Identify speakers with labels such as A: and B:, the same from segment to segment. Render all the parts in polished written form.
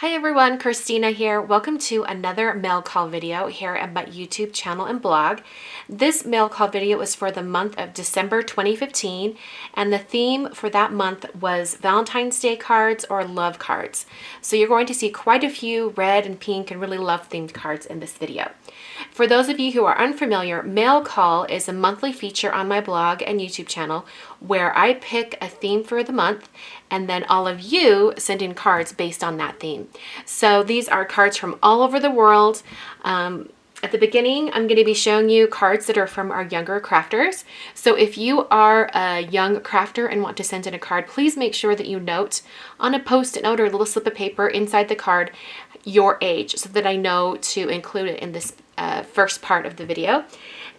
A: Hi everyone, Christina here. Welcome to another mail call video here at my YouTube channel and blog. This mail call video was for the month of December 2015, and the theme for that month was Valentine's Day cards or love cards. So you're going to see quite a few red and pink and really love themed cards in this video. For those of you who are unfamiliar, Mail Call is a monthly feature on my blog and YouTube channel where I pick a theme for the month and then all of you send in cards based on that theme. So these are cards from all over the world. At the beginning, I'm going to be showing you cards that are from our younger crafters. So if you are a young crafter and want to send in a card, please make sure that you note on a post-it note or a little slip of paper inside the card your age so that I know to include it in this first part of the video.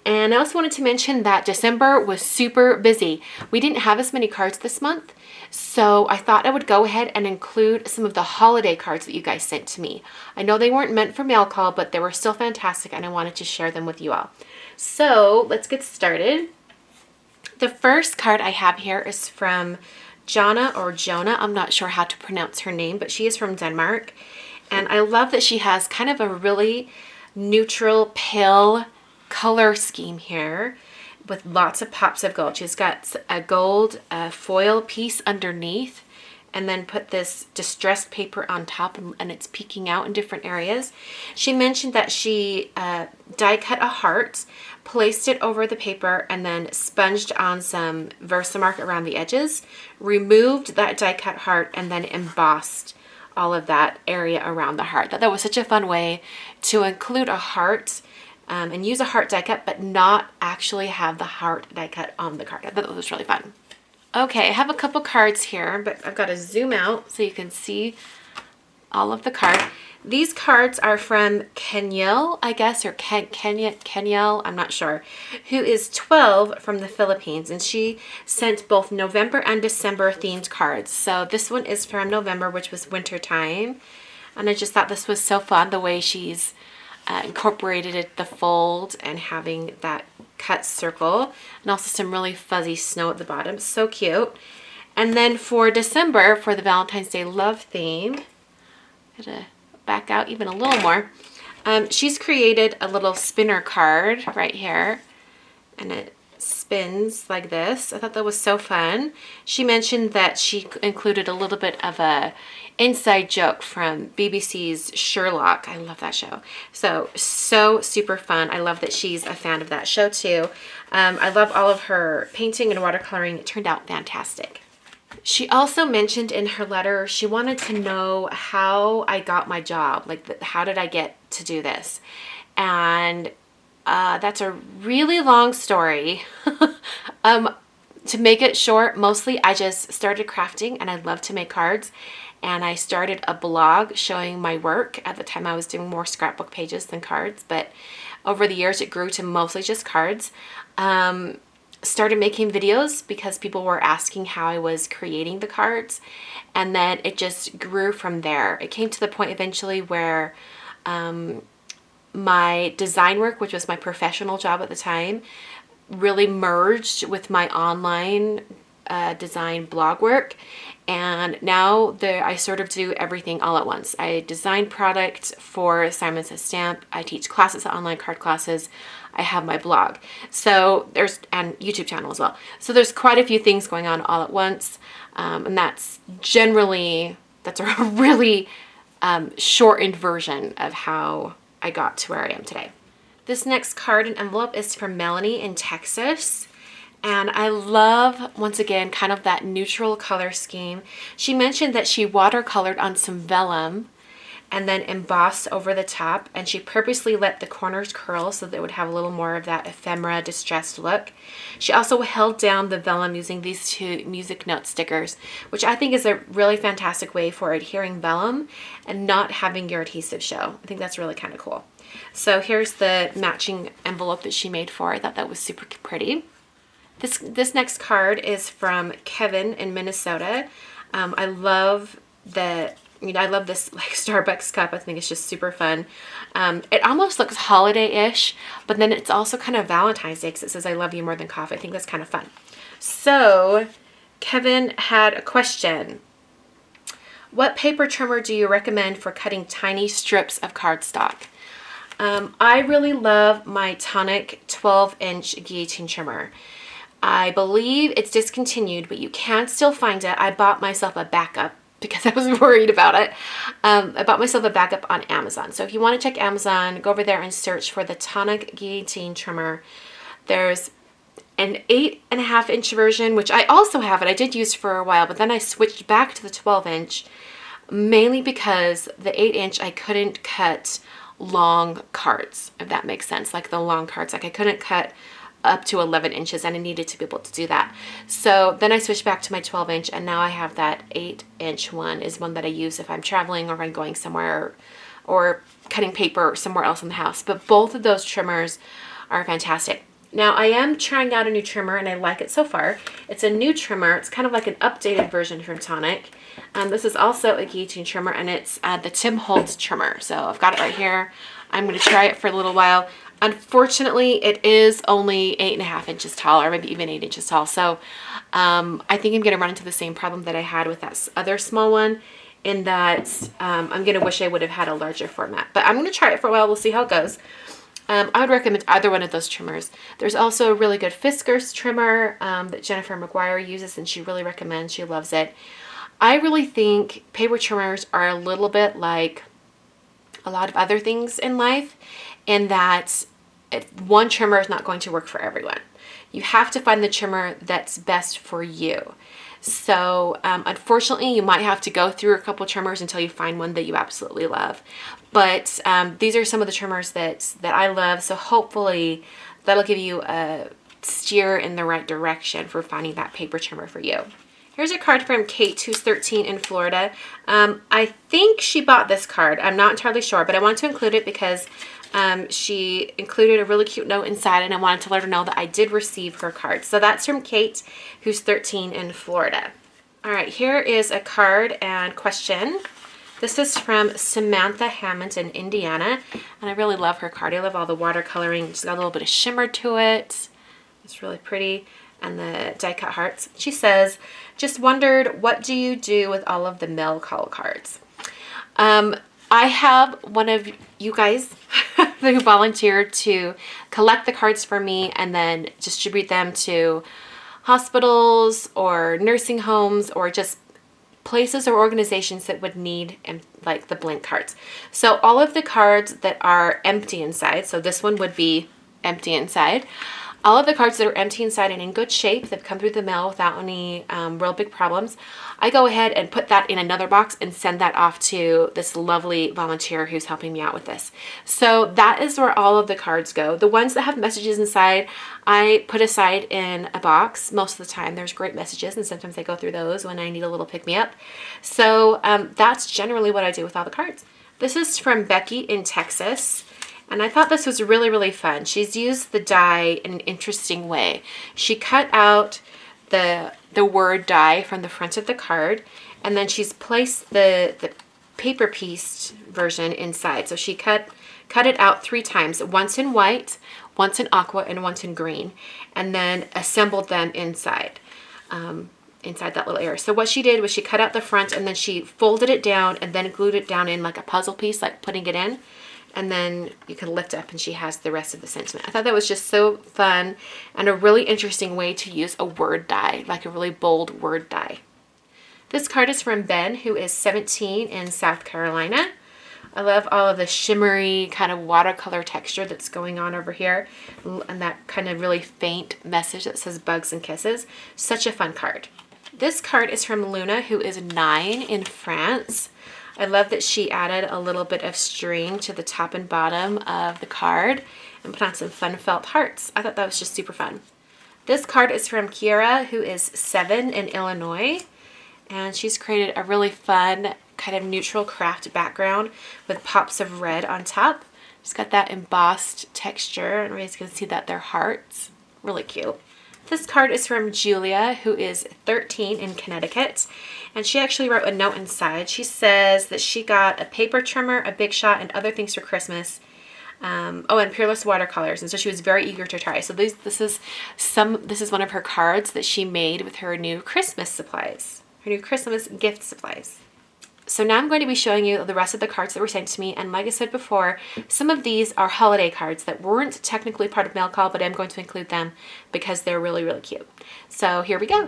A: And I also wanted to mention that December was super busy. We didn't have as many cards this month, so I thought I would go ahead and include some of the holiday cards that you guys sent to me. I know they weren't meant for mail call, but they were still fantastic and I wanted to share them with you all. So let's get started. The first card I have here is from Jonna or Jonah. I'm not sure how to pronounce her name, but she is from Denmark. And I love that she has kind of a really neutral, pale color scheme here with lots of pops of gold. She's got a gold foil piece underneath and then put this distressed paper on top, and it's peeking out in different areas. She mentioned that she die cut a heart, placed it over the paper, and then sponged on some Versamark around the edges, removed that die cut heart, and then embossed all of that area around the heart. That was such a fun way to include a heart and use a heart die cut, but not actually have the heart die cut on the card. I thought that was really fun. Okay, I have a couple cards here, but I've got to zoom out so you can see all of the cards. These cards are from Kenyel, I guess, or Kenyel, I'm not sure, who is 12 from the Philippines, and she sent both November and December themed cards. So this one is from November, which was winter time, and I just thought this was so fun, the way she's incorporated it, the fold and having that cut circle, and also some really fuzzy snow at the bottom. So cute. And then for December, for the Valentine's Day love theme, gotta back out even a little more. She's created a little spinner card right here, and it spins like this. I thought that was so fun. She mentioned that she included a little bit of a inside joke from BBC's Sherlock. I love that show. So super fun. I love that she's a fan of that show too. I love all of her painting and watercoloring. It turned out fantastic. She also mentioned in her letter she wanted to know how I got my job, like how did I get to do this? And that's a really long story. To make it short, mostly I just started crafting and I love to make cards, and I started a blog showing my work. At the time I was doing more scrapbook pages than cards, but over the years it grew to mostly just cards. Started making videos because people were asking how I was creating the cards, and then it just grew from there. It came to the point eventually where my design work, which was my professional job at the time, really merged with my online design blog work, and now I sort of do everything all at once. I design product for Simon Says Stamp, I teach classes, online card classes, I have my blog, and YouTube channel as well. So there's quite a few things going on all at once, and that's a really shortened version of how I got to where I am today. This next card and envelope is from Melanie in Texas. And I love, once again, kind of that neutral color scheme. She mentioned that she watercolored on some vellum and then embossed over the top, and she purposely let the corners curl so that it would have a little more of that ephemera distressed look. She also held down the vellum using these two music note stickers, which I think is a really fantastic way for adhering vellum and not having your adhesive show. I think that's really kind of cool. So here's the matching envelope that she made for it. I thought that was super pretty. This next card is from Kevin in Minnesota. I love this like Starbucks cup. I think it's just super fun. It almost looks holiday-ish, but then it's also kind of Valentine's Day because it says I love you more than coffee. I think that's kind of fun. So Kevin had a question. What paper trimmer do you recommend for cutting tiny strips of cardstock? I really love my Tonic 12-inch guillotine trimmer. I believe it's discontinued, but you can still find it. I bought myself a backup because I was worried about it. I bought myself a backup on Amazon. So if you want to check Amazon, go over there and search for the Tonic guillotine trimmer. There's an 8.5-inch version, which I also have, and I did use for a while, but then I switched back to the 12-inch, mainly because the 8-inch I couldn't cut long cards, if that makes sense, like the long cards. Like I couldn't cut up to 11 inches and I needed to be able to do that. So then I switched back to my 12-inch, and now I have that 8-inch one is one that I use if I'm traveling or if I'm going somewhere or cutting paper somewhere else in the house. But both of those trimmers are fantastic. Now I am trying out a new trimmer and I like it so far. It's a new trimmer. It's kind of like an updated version from Tonic. This is also a guillotine trimmer, and it's the Tim Holtz trimmer. So I've got it right here. I'm going to try it for a little while. Unfortunately, it is only 8.5 inches tall, or maybe even 8 inches tall. So I think I'm going to run into the same problem that I had with that other small one, in that I'm going to wish I would have had a larger format. But I'm going to try it for a while. We'll see how it goes. I would recommend either one of those trimmers. There's also a really good Fiskars trimmer that Jennifer McGuire uses, and she really recommends. She loves it. I really think paper trimmers are a little bit like a lot of other things in life, in that one trimmer is not going to work for everyone. You have to find the trimmer that's best for you. So unfortunately, you might have to go through a couple trimmers until you find one that you absolutely love. But these are some of the trimmers that I love. So hopefully that'll give you a steer in the right direction for finding that paper trimmer for you. Here's a card from Kate, who's 13 in Florida. I think she bought this card. I'm not entirely sure, but I want to include it because she included a really cute note inside, and I wanted to let her know that I did receive her card. So that's from Kate, who's 13 in Florida. All right, here is a card and question. This is from Samantha Hammond in Indiana, and I really love her card. I love all the watercoloring. It's got a little bit of shimmer to it. It's really pretty. And the die cut hearts. She says, just wondered, what do you do with all of the mail call cards? I have one of you guys who volunteered to collect the cards for me and then distribute them to hospitals or nursing homes or just places or organizations that would need like the blank cards. So all of the cards that are empty inside, so this one would be empty inside. All of the cards that are empty inside and in good shape, that come through the mail without any real big problems, I go ahead and put that in another box and send that off to this lovely volunteer who's helping me out with this. So that is where all of the cards go. The ones that have messages inside, I put aside in a box. Most of the time there's great messages, and sometimes I go through those when I need a little pick-me-up. So that's generally what I do with all the cards. This is from Becky in Texas. And I thought this was really, really fun. She's used the die in an interesting way. She cut out the word die from the front of the card, and then she's placed the paper pieced version inside. So she cut it out 3 times, once in white, once in aqua, and once in green, and then assembled them inside. Inside that little area. So what she did was she cut out the front, and then she folded it down and then glued it down in like a puzzle piece, like putting it in. And then you can lift up and she has the rest of the sentiment. I thought that was just so fun and a really interesting way to use a word die, like a really bold word die. This card is from Ben, who is 17 in South Carolina. I love all of the shimmery kind of watercolor texture that's going on over here, and that kind of really faint message that says bugs and kisses. Such a fun card. This card is from Luna, who is 9 in France. I love that she added a little bit of string to the top and bottom of the card and put on some fun felt hearts. I thought that was just super fun. This card is from Kiara, who is 7 in Illinois, and she's created a really fun kind of neutral craft background with pops of red on top. She's got that embossed texture, and everybody's going to see that they're hearts. Really cute. This card is from Julia, who is 13 in Connecticut, and she actually wrote a note inside. She says that she got a paper trimmer, a Big Shot, and other things for Christmas. And Peerless watercolors, and so she was very eager to try. So this is one of her cards that she made with her new Christmas supplies, her new Christmas gift supplies. So now I'm going to be showing you the rest of the cards that were sent to me. And like I said before, some of these are holiday cards that weren't technically part of Mail Call, but I'm going to include them because they're really, really cute. So here we go.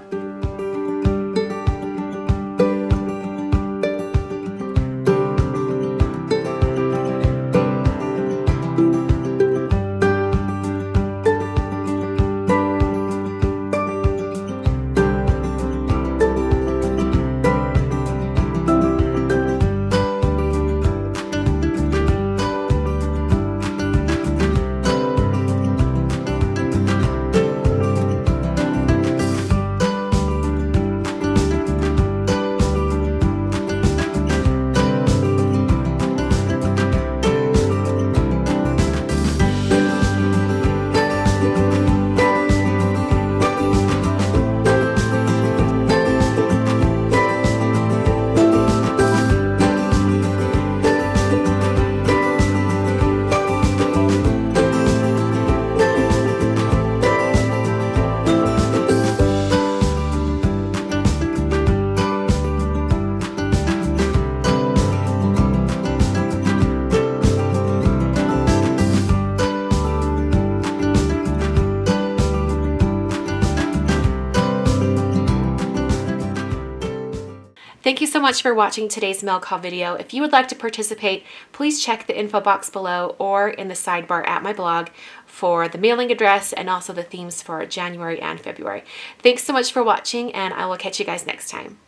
A: Thank you so much for watching today's Mail Call video. If you would like to participate, please check the info box below or in the sidebar at my blog for the mailing address and also the themes for January and February. Thanks so much for watching, and I will catch you guys next time.